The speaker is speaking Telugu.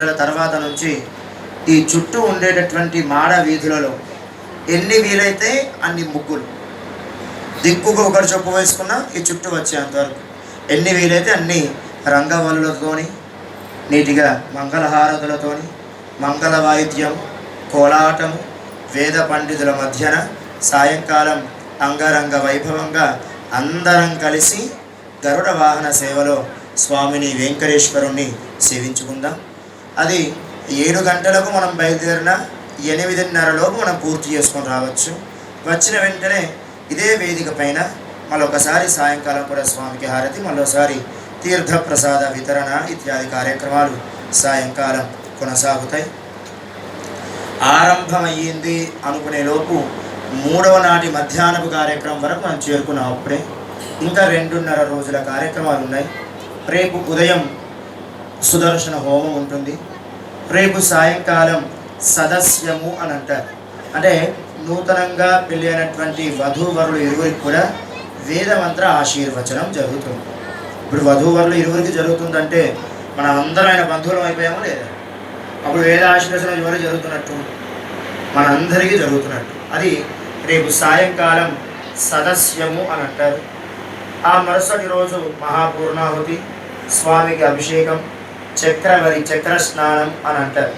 తర్వాత నుంచి ఈ చుట్టూ ఉండేటటువంటి మాడ వీధులలో ఎన్ని వీలైతే అన్ని ముగ్గులు దిక్కుకు ఒకటి చొప్పు వేసుకున్న ఈ చుట్టూ వచ్చేంతవరకు ఎన్ని వీలైతే అన్ని రంగవల్లులతోని నీటిగా మంగళహారతులతోని మంగళ వాయిద్యం కోలాటం వేద పండితుల మధ్యన సాయంకాలం అంగరంగ వైభవంగా అందరం కలిసి గరుడ వాహన సేవలో స్వామిని వెంకటేశ్వరుణ్ణి సేవించుకుందాం. అది 7 గంటలకు మనం బయలుదేరిన 8:30 మనం పూర్తి చేసుకొని రావచ్చు. వచ్చిన వెంటనే ఇదే వేదిక పైన మళ్ళొకసారి సాయంకాలం కూడా స్వామికి హారతి, మళ్ళొకసారి తీర్థ ప్రసాద వితరణ ఇత్యాది కార్యక్రమాలు సాయంకాలం కొనసాగుతాయి. ఆరంభమయ్యింది అనుకునే లోపు 3వ నాటి మధ్యాహ్నపు కార్యక్రమం వరకు మనం చేరుకున్నాం. అప్పుడే ఇంకా 2.5 రోజుల కార్యక్రమాలు ఉన్నాయి. రేపు ఉదయం సుదర్శన హోమం ఉంటుంది. రేపు సాయంకాలం సదస్యము అని అంటారు. అంటే నూతనంగా పెళ్ళి అయినటువంటి వధూవరులు ఇరువురికి కూడా వేదమంత్ర ఆశీర్వచనం జరుగుతుంది. ఇప్పుడు వధూవరులు ఇరువురికి జరుగుతుందంటే మనం అందరం ఆయన బంధువులం అయిపోయామో లేదా? అప్పుడు వేద ఆశీర్వచనం ఎవరు జరుగుతున్నట్టు? మనందరికీ జరుగుతున్నట్టు. అది రేపు సాయంకాలం సదస్యము అని అంటారు. ఆ మరుసటి రోజు మహాపూర్ణాహుతి, స్వామికి అభిషేకం, చక్ర స్నానం అని అంటారు.